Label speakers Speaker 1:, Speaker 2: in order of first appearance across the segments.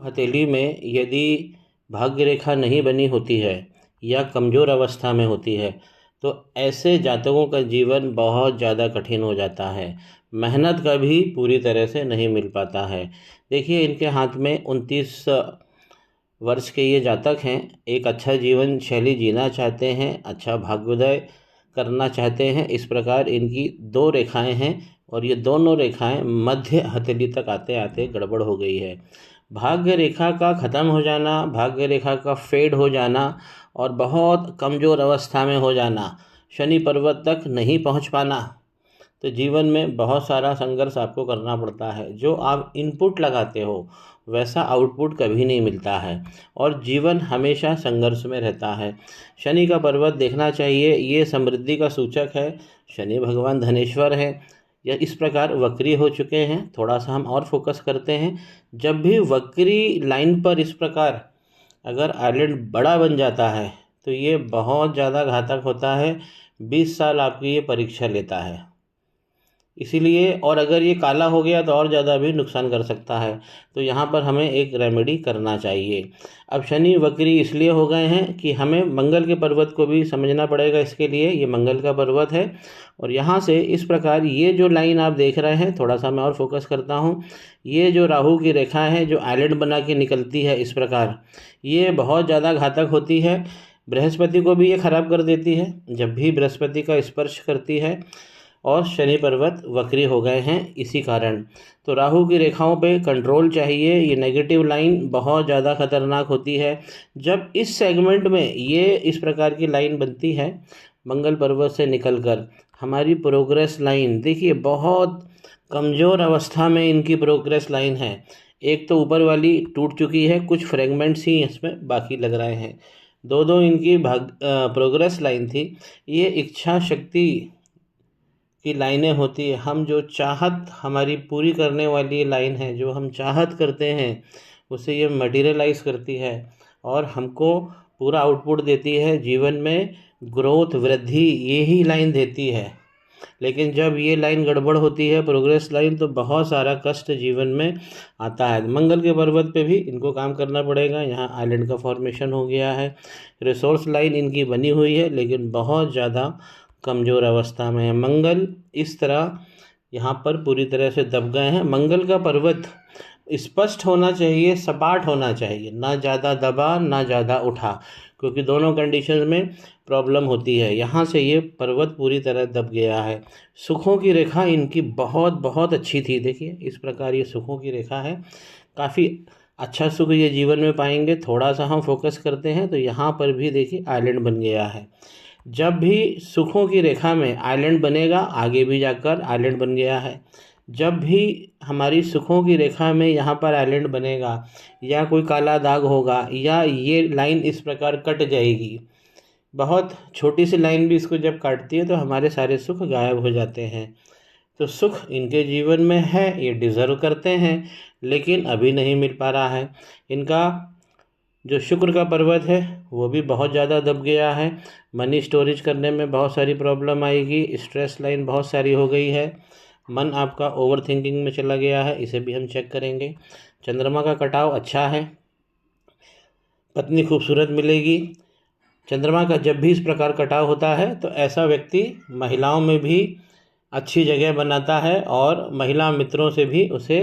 Speaker 1: हथेली में यदि भाग्य रेखा नहीं बनी होती है या कमज़ोर अवस्था में होती है तो ऐसे जातकों का जीवन बहुत ज़्यादा कठिन हो जाता है। मेहनत का भी पूरी तरह से नहीं मिल पाता है। देखिए, इनके हाथ में 29 वर्ष के ये जातक हैं, एक अच्छा जीवन शैली जीना चाहते हैं, अच्छा भाग्योदय करना चाहते हैं। इस प्रकार इनकी दो रेखाएं हैं और ये दोनों रेखाएं मध्य हथेली तक आते आते गड़बड़ हो गई है। भाग्य रेखा का ख़त्म हो जाना, भाग्य रेखा का फेड हो जाना और बहुत कमज़ोर अवस्था में हो जाना, शनि पर्वत तक नहीं पहुंच पाना, तो जीवन में बहुत सारा संघर्ष आपको करना पड़ता है। जो आप इनपुट लगाते हो वैसा आउटपुट कभी नहीं मिलता है और जीवन हमेशा संघर्ष में रहता है। शनि का पर्वत देखना चाहिए, ये समृद्धि का सूचक है। शनि भगवान धनेश्वर है। यह इस प्रकार वक्री हो चुके हैं। थोड़ा सा हम और फोकस करते हैं। जब भी वक्री लाइन पर इस प्रकार अगर आइलैंड बड़ा बन जाता है तो ये बहुत ज़्यादा घातक होता है। 20 साल आपकी ये परीक्षा लेता है। इसीलिए, और अगर ये काला हो गया तो और ज़्यादा भी नुकसान कर सकता है। तो यहाँ पर हमें एक रेमेडी करना चाहिए। अब शनि वक्री इसलिए हो गए हैं कि हमें मंगल के पर्वत को भी समझना पड़ेगा। इसके लिए ये मंगल का पर्वत है और यहाँ से इस प्रकार ये जो लाइन आप देख रहे हैं, थोड़ा सा मैं और फोकस करता हूँ। ये जो राहु की रेखा है जो आइलैंड बना के निकलती है इस प्रकार, ये बहुत ज़्यादा घातक होती है। बृहस्पति को भी ये खराब कर देती है जब भी बृहस्पति का स्पर्श करती है। और शनि पर्वत वक्री हो गए हैं इसी कारण। तो राहु की रेखाओं पे कंट्रोल चाहिए। ये नेगेटिव लाइन बहुत ज़्यादा खतरनाक होती है। जब इस सेगमेंट में ये इस प्रकार की लाइन बनती है मंगल पर्वत से निकलकर, हमारी प्रोग्रेस लाइन देखिए बहुत कमज़ोर अवस्था में इनकी प्रोग्रेस लाइन है। एक तो ऊपर वाली टूट चुकी है, कुछ फ्रेगमेंट्स ही इसमें बाकी लग रहे हैं। दो इनकी प्रोग्रेस लाइन थी। ये इच्छा शक्ति की लाइनें होती है। हम जो चाहत हमारी पूरी करने वाली लाइन है, जो हम चाहत करते हैं उसे ये मटेरियलाइज करती है और हमको पूरा आउटपुट देती है। जीवन में ग्रोथ, वृद्धि यही लाइन देती है। लेकिन जब ये लाइन गड़बड़ होती है, प्रोग्रेस लाइन, तो बहुत सारा कष्ट जीवन में आता है। मंगल के पर्वत पे भी इनको काम करना पड़ेगा। यहाँ आइलैंड का फॉर्मेशन हो गया है। रिसोर्स लाइन इनकी बनी हुई है लेकिन बहुत ज़्यादा कमज़ोर अवस्था में है। मंगल इस तरह यहाँ पर पूरी तरह से दब गए हैं। मंगल का पर्वत स्पष्ट होना चाहिए, सपाट होना चाहिए, ना ज़्यादा दबा ना ज़्यादा उठा, क्योंकि दोनों कंडीशन में प्रॉब्लम होती है। यहाँ से ये पर्वत पूरी तरह दब गया है। सुखों की रेखा इनकी बहुत बहुत अच्छी थी। देखिए इस प्रकार ये सुखों की रेखा है। काफ़ी अच्छा सुख ये जीवन में पाएंगे। थोड़ा सा हम फोकस करते हैं तो यहाँ पर भी देखिए आइलैंड बन गया है। जब भी सुखों की रेखा में आइलैंड बनेगा, आगे भी जाकर आइलैंड बन गया है। जब भी हमारी सुखों की रेखा में यहाँ पर आइलैंड बनेगा या कोई काला दाग होगा या ये लाइन इस प्रकार कट जाएगी, बहुत छोटी सी लाइन भी इसको जब काटती है तो हमारे सारे सुख गायब हो जाते हैं। तो सुख इनके जीवन में है, ये डिज़र्व करते हैं, लेकिन अभी नहीं मिल पा रहा है। इनका जो शुक्र का पर्वत है वो भी बहुत ज़्यादा दब गया है। मनी स्टोरेज करने में बहुत सारी प्रॉब्लम आएगी। स्ट्रेस लाइन बहुत सारी हो गई है। मन आपका ओवर थिंकिंग में चला गया है, इसे भी हम चेक करेंगे। चंद्रमा का कटाव अच्छा है, पत्नी खूबसूरत मिलेगी। चंद्रमा का जब भी इस प्रकार कटाव होता है तो ऐसा व्यक्ति महिलाओं में भी अच्छी जगह बनाता है और महिला मित्रों से भी उसे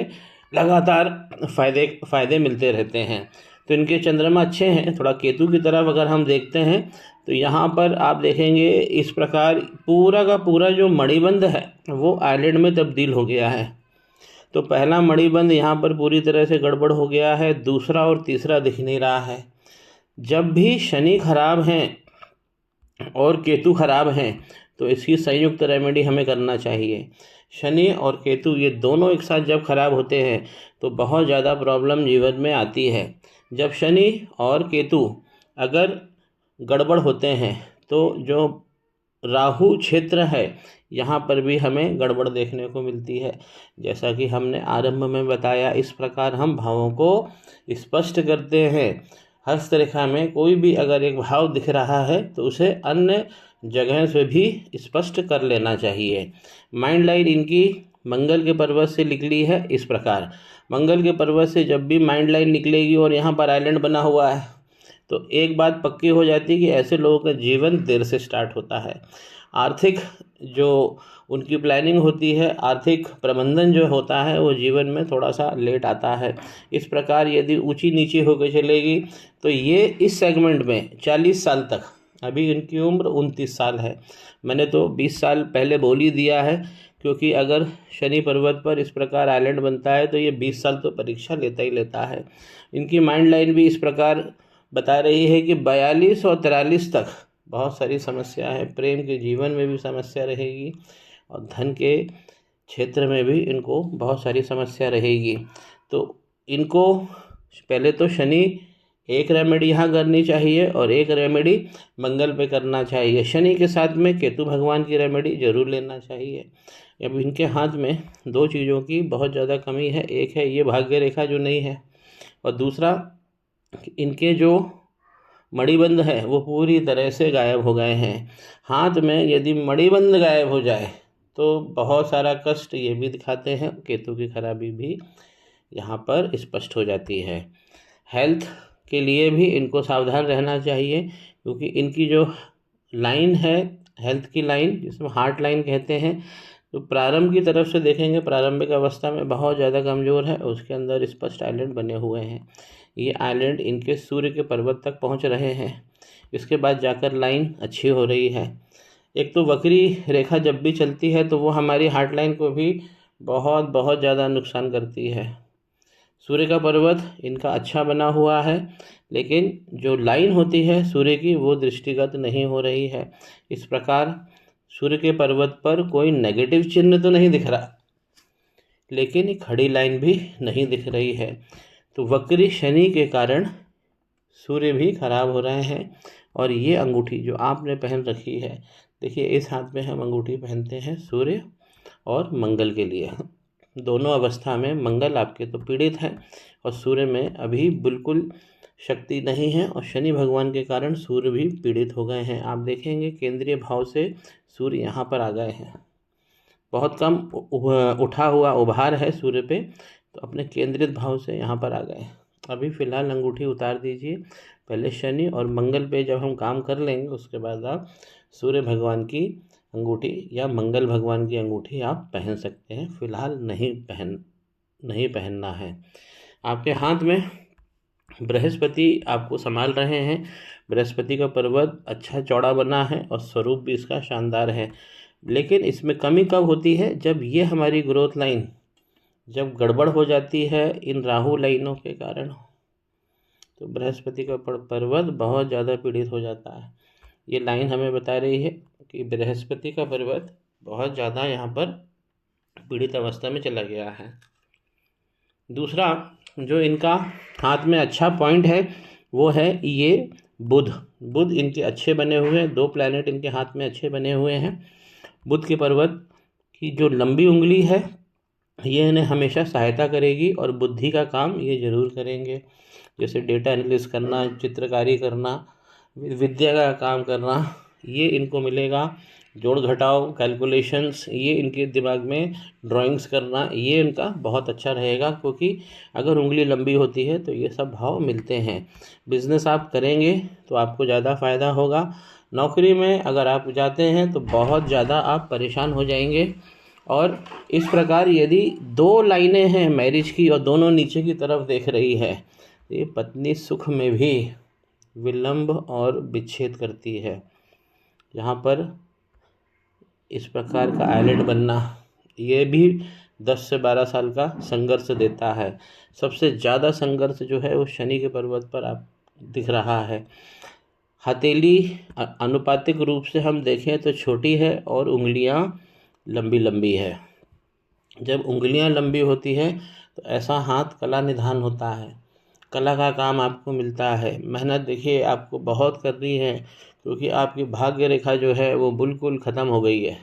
Speaker 1: लगातार फ़ायदे मिलते रहते हैं। तो इनके चंद्रमा अच्छे हैं। थोड़ा केतु की तरफ अगर हम देखते हैं तो यहाँ पर आप देखेंगे इस प्रकार पूरा का पूरा जो मणिबंध है वो आइलैंड में तब्दील हो गया है। तो पहला मणिबंध यहाँ पर पूरी तरह से गड़बड़ हो गया है, दूसरा और तीसरा दिख नहीं रहा है। जब भी शनि खराब हैं और केतु खराब हैं तो इसकी संयुक्त रेमेडी हमें करना चाहिए। शनि और केतु ये दोनों एक साथ जब खराब होते हैं तो बहुत ज़्यादा प्रॉब्लम जीवन में आती है। जब शनि और केतु अगर गड़बड़ होते हैं तो जो राहु क्षेत्र है यहाँ पर भी हमें गड़बड़ देखने को मिलती है। जैसा कि हमने आरंभ में बताया, इस प्रकार हम भावों को स्पष्ट करते हैं। हस्तरेखा में कोई भी अगर एक भाव दिख रहा है तो उसे अन्य जगह से भी स्पष्ट कर लेना चाहिए। माइंड लाइन इनकी मंगल के पर्वत से निकली है इस प्रकार। मंगल के पर्वत से जब भी माइंड लाइन निकलेगी और यहाँ पर आइलैंड बना हुआ है तो एक बात पक्की हो जाती है कि ऐसे लोगों का जीवन देर से स्टार्ट होता है। आर्थिक जो उनकी प्लानिंग होती है, आर्थिक प्रबंधन जो होता है वो जीवन में थोड़ा सा लेट आता है। इस प्रकार यदि ऊंची नीची होकर चलेगी तो ये इस सेगमेंट में 40 साल तक, अभी इनकी उम्र 29 साल है, मैंने तो 20 साल पहले बोल ही दिया है, क्योंकि अगर शनि पर्वत पर इस प्रकार आइलैंड बनता है तो ये 20 साल तो परीक्षा लेता ही लेता है। इनकी माइंड लाइन भी इस प्रकार बता रही है कि 42 और 43 तक बहुत सारी समस्या है। प्रेम के जीवन में भी समस्या रहेगी और धन के क्षेत्र में भी इनको बहुत सारी समस्या रहेगी। तो इनको पहले तो शनि एक रेमेडी यहाँ करनी चाहिए और एक रेमेडी मंगल पे करना चाहिए। शनि के साथ में केतु भगवान की रेमेडी जरूर लेना चाहिए। अब इनके हाथ में दो चीज़ों की बहुत ज़्यादा कमी है। एक है ये भाग्य रेखा जो नहीं है, और दूसरा इनके जो मणिबंध है वो पूरी तरह से गायब हो गए हैं। हाथ में यदि मणिबंध गायब हो जाए तो बहुत सारा कष्ट ये भी दिखाते हैं। केतु की खराबी भी यहाँ पर स्पष्ट हो जाती है। हेल्थ के लिए भी इनको सावधान रहना चाहिए, क्योंकि इनकी जो लाइन है हेल्थ की लाइन, जिसमें हार्ट लाइन कहते हैं, तो प्रारंभ की तरफ से देखेंगे प्रारंभिक अवस्था में बहुत ज़्यादा कमज़ोर है। उसके अंदर स्पष्ट आइलैंड बने हुए हैं। ये आइलैंड इनके सूर्य के पर्वत तक पहुंच रहे हैं। इसके बाद जाकर लाइन अच्छी हो रही है। एक तो वक्री रेखा जब भी चलती है तो वो हमारी हार्ट लाइन को भी बहुत बहुत ज़्यादा नुकसान करती है। सूर्य का पर्वत इनका अच्छा बना हुआ है, लेकिन जो लाइन होती है सूर्य की वो दृष्टिगत नहीं हो रही है। इस प्रकार सूर्य के पर्वत पर कोई नेगेटिव चिन्ह तो नहीं दिख रहा, लेकिन एक खड़ी लाइन भी नहीं दिख रही है। तो वक्री शनि के कारण सूर्य भी खराब हो रहे हैं। और ये अंगूठी जो आपने पहन रखी है, देखिए इस हाथ में हम अंगूठी पहनते हैं सूर्य और मंगल के लिए। दोनों अवस्था में मंगल आपके तो पीड़ित हैं और सूर्य में अभी बिल्कुल शक्ति नहीं है, और शनि भगवान के कारण सूर्य भी पीड़ित हो गए हैं। आप देखेंगे केंद्रीय भाव से सूर्य यहाँ पर आ गए हैं। बहुत कम उठा हुआ उभार है सूर्य पे, तो अपने केंद्रित भाव से यहाँ पर आ गए। अभी फ़िलहाल अंगूठी उतार दीजिए। पहले शनि और मंगल पे जब हम काम कर लेंगे उसके बाद आप सूर्य भगवान की अंगूठी या मंगल भगवान की अंगूठी आप पहन सकते हैं। फ़िलहाल नहीं पहनना है। आपके हाथ में बृहस्पति आपको संभाल रहे हैं। बृहस्पति का पर्वत अच्छा चौड़ा बना है और स्वरूप भी इसका शानदार है, लेकिन इसमें कमी कब होती है, जब ये हमारी ग्रोथ लाइन जब गड़बड़ हो जाती है इन राहु लाइनों के कारण, तो बृहस्पति का पर्वत बहुत ज़्यादा पीड़ित हो जाता है। ये लाइन हमें बता रही है कि बृहस्पति का पर्वत बहुत ज़्यादा यहाँ पर पीड़ित अवस्था में चला गया है। दूसरा जो इनका हाथ में अच्छा पॉइंट है वो है ये बुध इनके अच्छे बने हुए हैं। 2 प्लैनेट इनके हाथ में अच्छे बने हुए हैं। बुध के पर्वत की जो लंबी उंगली है ये इन्हें हमेशा सहायता करेगी और बुद्धि का काम ये ज़रूर करेंगे, जैसे डेटा एनालिसिस करना, चित्रकारी करना, विद्या का काम करना, ये इनको मिलेगा। जोड़ घटाव कैलकुलेशंस, ये इनके दिमाग में ड्राइंग्स करना, ये इनका बहुत अच्छा रहेगा, क्योंकि अगर उंगली लंबी होती है तो ये सब भाव मिलते हैं। बिज़नेस आप करेंगे तो आपको ज़्यादा फ़ायदा होगा। नौकरी में अगर आप जाते हैं तो बहुत ज़्यादा आप परेशान हो जाएंगे। और इस प्रकार यदि 2 लाइनें हैं मैरिज की और दोनों नीचे की तरफ देख रही है, तो ये पत्नी सुख में भी विलंब और विच्छेद करती है। यहाँ पर इस प्रकार का आइलैंड बनना ये भी 10 से 12 साल का संघर्ष देता है। सबसे ज़्यादा संघर्ष जो है वो शनि के पर्वत पर आप दिख रहा है। हथेली अनुपातिक रूप से हम देखें तो छोटी है और उंगलियां लंबी लंबी है। जब उंगलियां लंबी होती है तो ऐसा हाथ कला निधान होता है, कला का काम आपको मिलता है। मेहनत देखिए आपको बहुत करनी है, क्योंकि आपकी भाग्य रेखा जो है वो बिल्कुल ख़त्म हो गई है।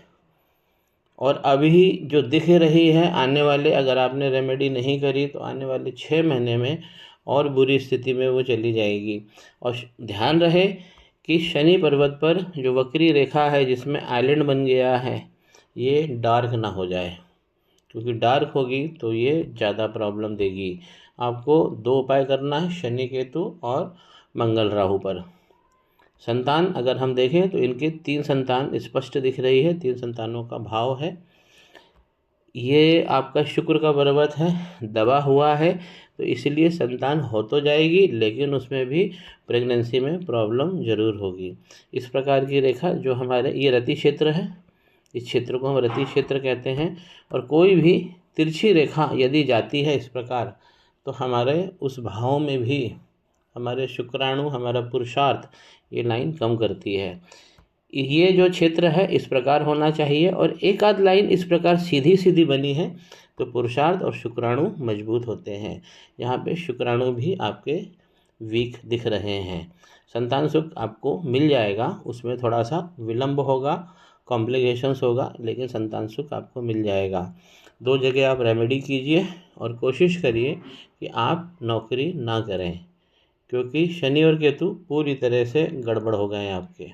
Speaker 1: और अभी जो दिख रही है आने वाले, अगर आपने रेमेडी नहीं करी तो आने वाले 6 महीने में और बुरी स्थिति में वो चली जाएगी। और ध्यान रहे कि शनि पर्वत पर जो वक्री रेखा है जिसमें आइलैंड बन गया है, ये डार्क ना हो जाए। क्योंकि डार्क होगी तो ये ज़्यादा प्रॉब्लम देगी। आपको 2 उपाय करना है, शनि केतु और मंगल राहु पर। संतान अगर हम देखें तो इनके 3 संतान स्पष्ट दिख रही है, 3 संतानों का भाव है। ये आपका शुक्र का पर्वत है, दबा हुआ है, तो इसलिए संतान हो तो जाएगी लेकिन उसमें भी प्रेगनेंसी में प्रॉब्लम ज़रूर होगी। इस प्रकार की रेखा जो हमारे ये रति क्षेत्र है, इस क्षेत्र को हम रति क्षेत्र कहते हैं। और कोई भी तिरछी रेखा यदि जाती है इस प्रकार, तो हमारे उस भाव में भी हमारे शुक्राणु, हमारा पुरुषार्थ, ये लाइन कम करती है। ये जो क्षेत्र है इस प्रकार होना चाहिए, और एक आध लाइन इस प्रकार सीधी सीधी बनी है तो पुरुषार्थ और शुक्राणु मजबूत होते हैं। यहाँ पे शुक्राणु भी आपके वीक दिख रहे हैं। संतान सुख आपको मिल जाएगा, उसमें थोड़ा सा विलंब होगा, कॉम्प्लिकेशंस होगा, लेकिन संतान सुख आपको मिल जाएगा। 2 जगह आप रेमेडी कीजिए और कोशिश करिए कि आप नौकरी ना करें, क्योंकि शनि और केतु पूरी तरह से गड़बड़ हो गए हैं आपके।